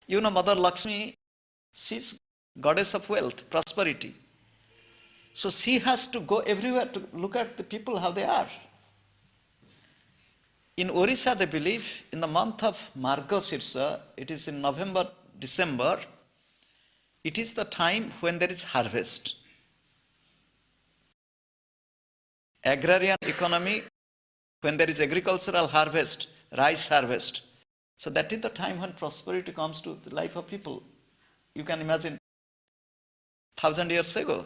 You know, Mother Lakshmi, she's goddess of wealth, prosperity. So she has to go everywhere to look at the people how they are. In Orissa, they believe in the month of Margasirsa, it is in November, December, it is the time when there is harvest. Agrarian economy, when there is agricultural harvest, rice harvest. So that is the time when prosperity comes to the life of people. You can imagine 1,000 years ago.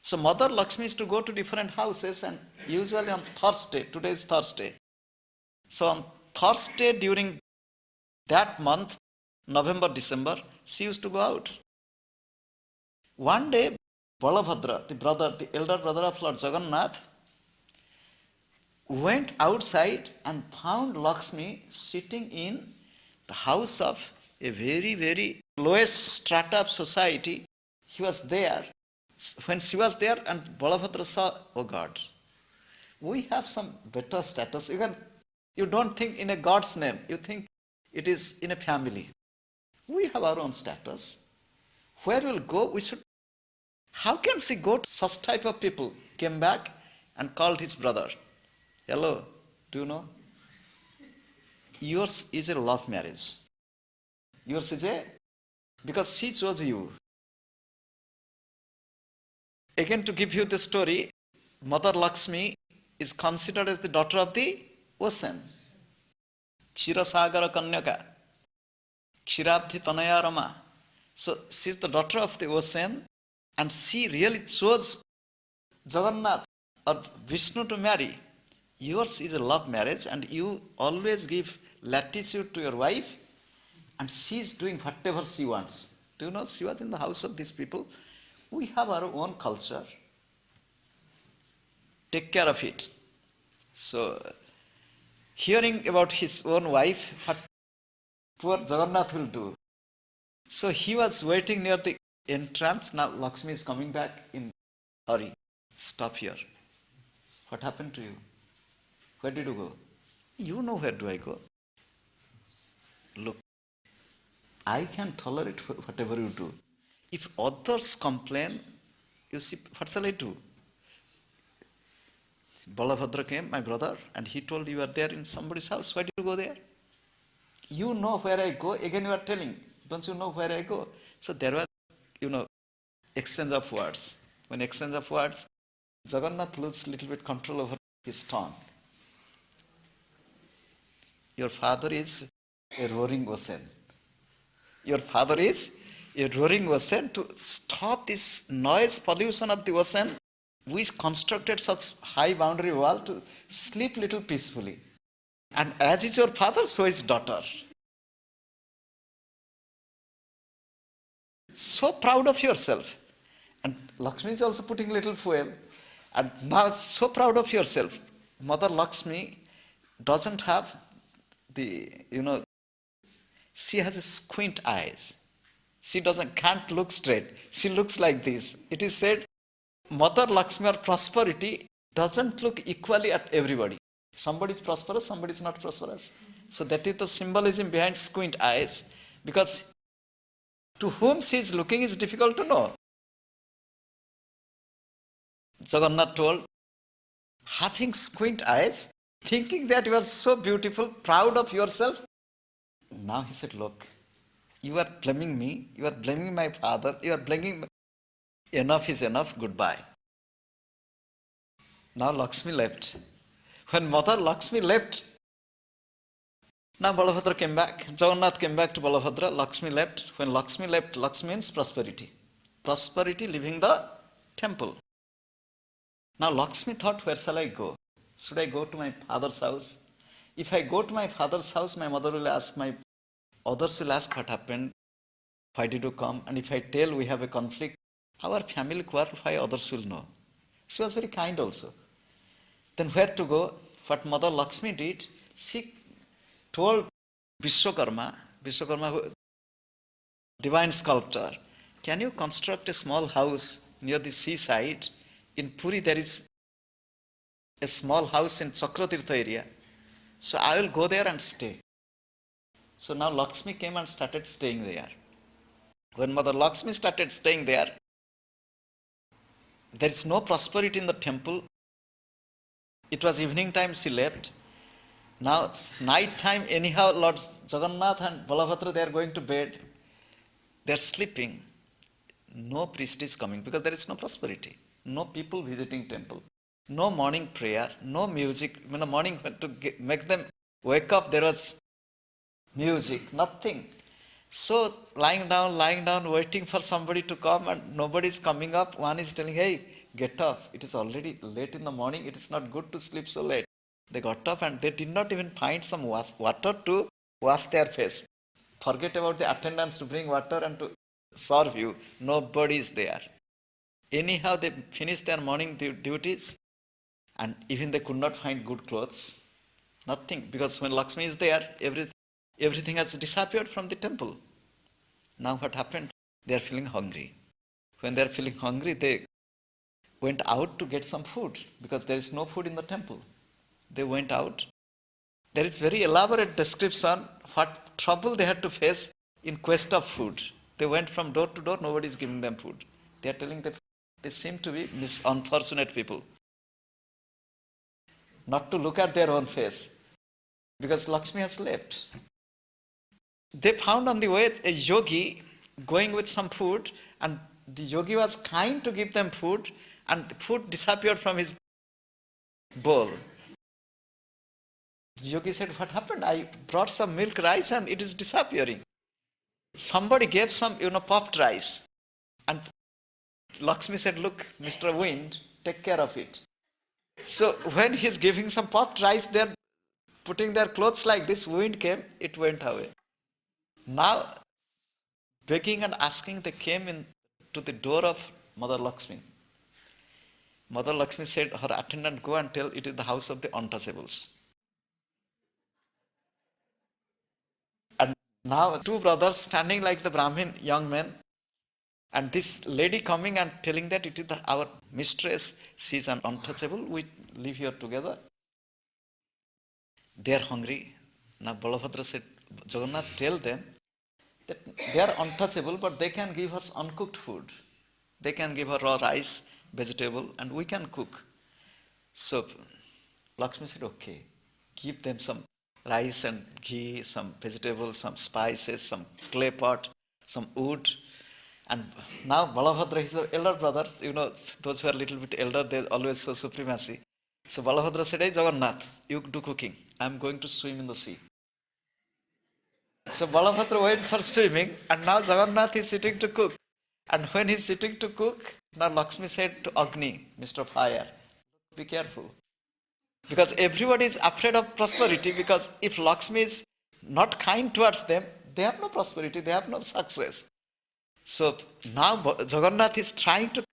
So Mother Lakshmi is to go to different houses, and usually on Thursday, today is Thursday. So on Thursday during that month, November, December, she used to go out. One day, Balabhadra, the elder brother of Lord Jagannath, went outside and found Lakshmi sitting in the house of a very, very lowest strata of society. He was there. When she was there and Balabhadra saw, oh God, we have some better status. You don't think in a God's name, you think it is in a family. We have our own status. Where we'll go, we should. How can she go to such type of people? Came back and called his brother. Hello, do you know? Yours is a love marriage. Yours is because she chose you. Again, to give you the story, Mother Lakshmi is considered as the daughter of the ocean. Kshirasagara Kanyaka, Kshirabdhi Tanaya Rama. So she is the daughter of the ocean, and she really chose Jagannath or Vishnu to marry. Yours is a love marriage, and you always give latitude to your wife, and she is doing whatever she wants. Do you know, she was in the house of these people. We have our own culture. Take care of it. So, hearing about his own wife, what poor Jagannath will do. So he was waiting near the entrance. Now Lakshmi is coming back in hurry. Stop here. What happened to you? Where did you go? You know where do I go. Look, I can tolerate whatever you do. If others complain, you see, what shall I do? Balabhadra came, my brother, and he told, you are there in somebody's house. Why did you go there? You know where I go. Again you are telling, don't you know where I go? So there was, exchange of words. When exchange of words, Jagannath loses little bit control over his tongue. Your father is a roaring ocean. Your father is a roaring ocean. To stop this noise pollution of the ocean, we constructed such high boundary wall to sleep little peacefully. And as is your father, so is daughter. So proud of yourself. And Lakshmi is also putting little fuel. And now so proud of yourself. Mother Lakshmi doesn't have she has a squint eyes. She can't look straight. She looks like this. It is said, Mother Lakshmi or prosperity doesn't look equally at everybody. Somebody is prosperous, somebody is not prosperous. So that is the symbolism behind squint eyes, because to whom she is looking is difficult to know. Jagannath told, having squint eyes, thinking that you are so beautiful, proud of yourself. Now he said, look, you are blaming me, you are blaming my father, you are blaming me. Enough is enough, goodbye. Now Lakshmi left. When Mother Lakshmi left, now Balabhadra came back. Jagannath came back to Balabhadra. Lakshmi left. When Lakshmi left, Lakshmi means prosperity. Prosperity leaving the temple. Now Lakshmi thought, where shall I go? Should I go to my father's house? If I go to my father's house, my mother will ask, others will ask what happened, why did you come? And if I tell we have a conflict, our family quarrel, why others will know. She was very kind also. Then where to go? What Mother Lakshmi did, she told Vishwakarma, divine sculptor, can you construct a small house near the seaside? In Puri there is a small house in Chakratirtha area. So I will go there and stay. So now Lakshmi came and started staying there. When Mother Lakshmi started staying there is no prosperity in the temple. It was evening time, she left. Now it's night time, anyhow, Lord Jagannath and Balabhadra, they are going to bed. They are sleeping. No priest is coming because there is no prosperity. No people visiting temple. No morning prayer, no music. In the morning to make them wake up, there was music, nothing. So lying down, waiting for somebody to come, and nobody is coming up. One is telling, hey, get up. It is already late in the morning. It is not good to sleep so late. They got up and they did not even find some water to wash their face. Forget about the attendants to bring water and to serve you. Nobody is there. Anyhow, they finished their morning duties, and even they could not find good clothes. Nothing, because when Lakshmi is there, everything has disappeared from the temple. Now what happened? They are feeling hungry. When they are feeling hungry, they went out to get some food because there is no food in the temple. They went out. There is very elaborate description what trouble they had to face in quest of food. They went from door to door, nobody is giving them food. They are telling them they seem to be unfortunate people. Not to look at their own face because Lakshmi has left. They found on the way a yogi going with some food, and the yogi was kind to give them food, and the food disappeared from his bowl. The yogi said, what happened? I brought some milk rice and it is disappearing. Somebody gave some, puffed rice. And Lakshmi said, look, Mr. Wind, take care of it. So when he's giving some puffed rice, they're putting their clothes like this, wind came, it went away. Now, begging and asking, they came in to the door of Mother Lakshmi. Mother Lakshmi said, her attendant, go and tell it is the house of the untouchables. And now two brothers standing like the Brahmin young men, and this lady coming and telling that it is our mistress, she is an untouchable, we live here together. They are hungry. Now Balabhadra said, Jagannath, tell them that they are untouchable, but they can give us uncooked food. They can give her raw rice, vegetable, and we can cook. So Lakshmi said, okay, give them some rice and ghee, some vegetables, some spices, some clay pot, some wood. And now Balabhadra is the elder brother. Those who are a little bit elder, they always show supremacy. So Balabhadra said, hey Jagannath, you do cooking. I am going to swim in the sea. So Balabhadra went for swimming, and now Jagannath is sitting to cook. And when he's sitting to cook, now Lakshmi said to Agni, Mr. Fire, be careful. Because everybody is afraid of prosperity, because if Lakshmi is not kind towards them, they have no prosperity, they have no success. So now Jagannath is trying to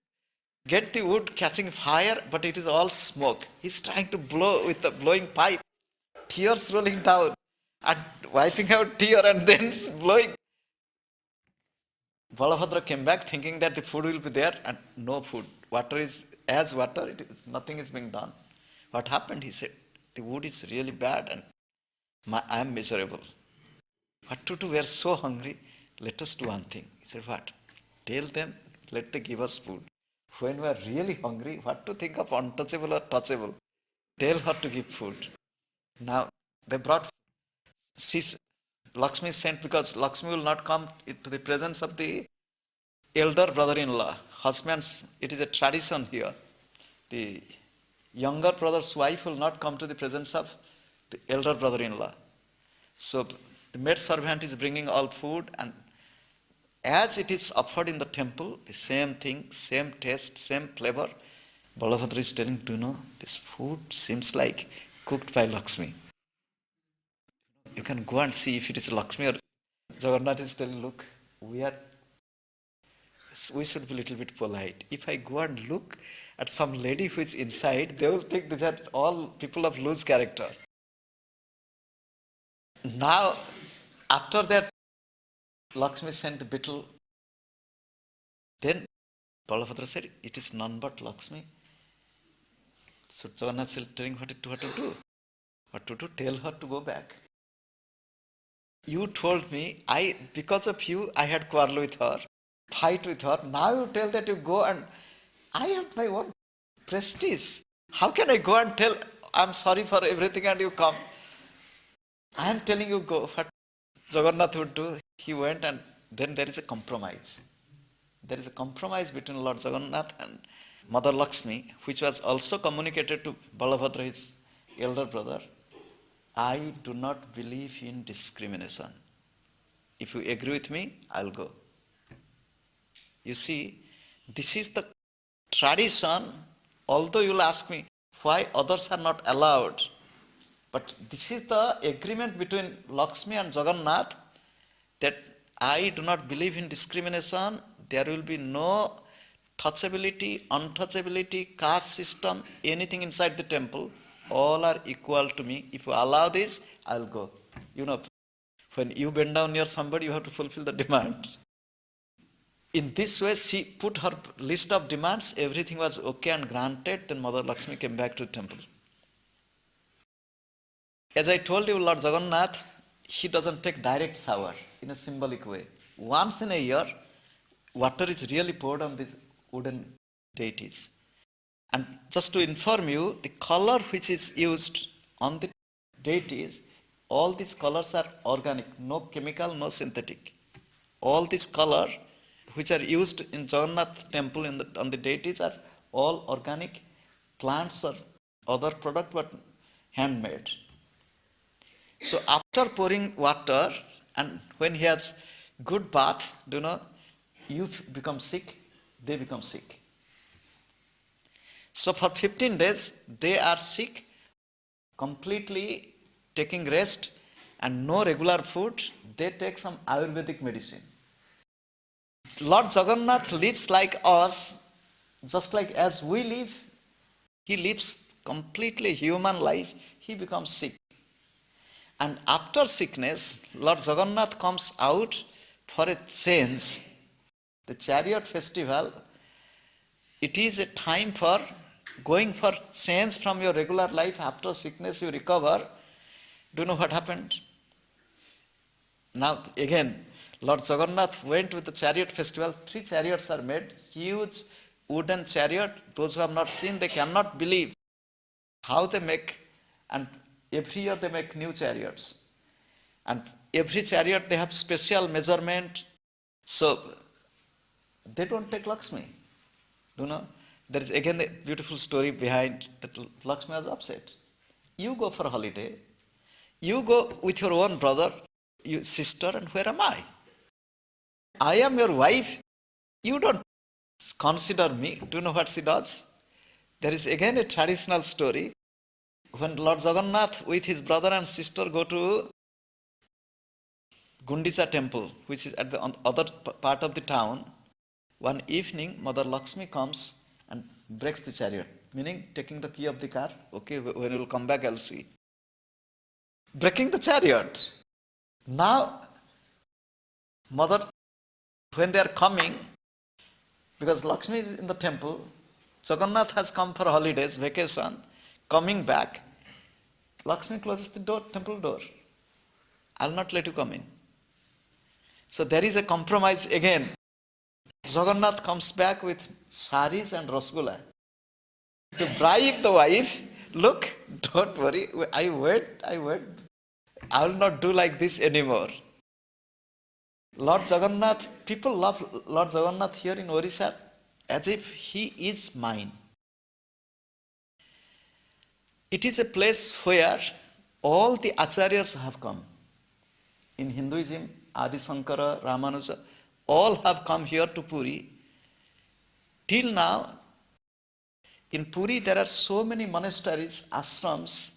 get the wood catching fire, but it is all smoke. He's trying to blow with the blowing pipe, tears rolling down, and wiping out tear and then blowing. Balabhadra came back thinking that the food will be there, and no food. Water is as water, nothing is being done. What happened? He said, the wood is really bad and I am miserable. What to do? We are so hungry. Let us do one thing. He said, what? Tell them, let them give us food. When we are really hungry, what to think of untouchable or touchable? Tell her to give food. Now, they brought, Lakshmi sent, because Lakshmi will not come to the presence of the elder brother-in-law. Husbands, it is a tradition here. The younger brother's wife will not come to the presence of the elder brother-in-law. So the maid servant is bringing all food, and as it is offered in the temple, the same thing, same taste, same flavor, Balabhadra is telling, do you know, this food seems like cooked by Lakshmi. You can go and see if it is Lakshmi or Jagannath is telling, look, we should be a little bit polite. If I go and look at some lady who is inside, they will think these are all people of loose character. Now, after that, Lakshmi sent the beetle. Then Balabhadra said, it is none but Lakshmi. So Jagannath is telling what to do. What to do? Tell her to go back. You told me, because of you, I had quarrel with her, fight with her. Now you tell that you go and I have my own prestige. How can I go and tell, I'm sorry for everything and you come? I am telling you go. What Jagannath would do, he went and then there is a compromise. There is a compromise between Lord Jagannath and Mother Lakshmi, which was also communicated to Balabhadra, his elder brother. I do not believe in discrimination. If you agree with me, I'll go. You see, this is the tradition, although you'll ask me why others are not allowed. But this is the agreement between Lakshmi and Jagannath that I do not believe in discrimination. There will be no touchability, untouchability, caste system, anything inside the temple. All are equal to me. If you allow this, I'll go. You know, when you bend down near somebody, you have to fulfill the demand. In this way, she put her list of demands. Everything was okay and granted. Then Mother Lakshmi came back to the temple. As I told you, Lord Jagannath, he doesn't take direct shower in a symbolic way. Once in a year, water is really poured on these wooden deities. And just to inform you, the color which is used on the deities, all these colors are organic, no chemical, no synthetic. All these color which are used in Jagannath temple on the deities are all organic plants or other product but handmade. So after pouring water and when he has good bath, you become sick, they become sick. So for 15 days, they are sick, completely taking rest and no regular food. They take some Ayurvedic medicine. Lord Jagannath lives like us, just like as we live. He lives completely human life. He becomes sick. And after sickness, Lord Jagannath comes out for a change. The chariot festival, it is a time for going for change from your regular life. After sickness you recover. Do you know what happened? Now again, Lord Jagannath went with the chariot festival. 3 chariots are made, huge wooden chariot. Those who have not seen, they cannot believe how they make, and every year they make new chariots. And every chariot they have special measurement. So they don't take Lakshmi. Do you know? There is again a beautiful story behind that. Lakshmi was upset. You go for a holiday. You go with your own brother, your sister, and where am I? I am your wife. You don't consider me. Do you know what she does? There is again a traditional story. When Lord Jagannath with his brother and sister go to Gundicha temple, which is at the other part of the town, one evening Mother Lakshmi comes and breaks the chariot, meaning taking the key of the car. Okay, when you will come back, I'll see. Breaking the chariot. Now, Mother, when they are coming, because Lakshmi is in the temple, Jagannath has come for holidays, vacation, coming back, Lakshmi closes the door, temple door. I'll not let you come in. So there is a compromise again. Jagannath comes back with saris and rasgulla to bribe the wife. Look, don't worry, I went. I will not do like this anymore. Lord Jagannath, people love Lord Jagannath here in Orissa as if he is mine. It is a place where all the acharyas have come. In Hinduism, Adi Shankara, Ramanuja, all have come here to Puri. Till now, in Puri there are so many monasteries, ashrams,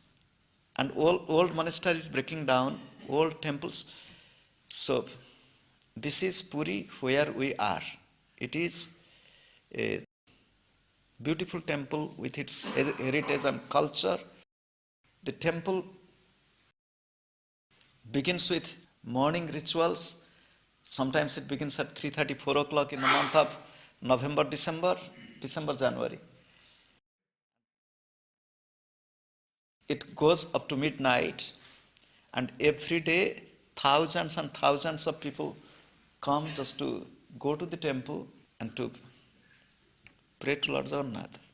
and old monasteries breaking down, old temples. So, this is Puri where we are. It is a beautiful temple with its heritage and culture. The temple begins with morning rituals. Sometimes it begins at 3:30, 4 o'clock in the month of November, December, January. It goes up to midnight, and every day thousands and thousands of people come just to go to the temple and to pray to Lord Jagannath.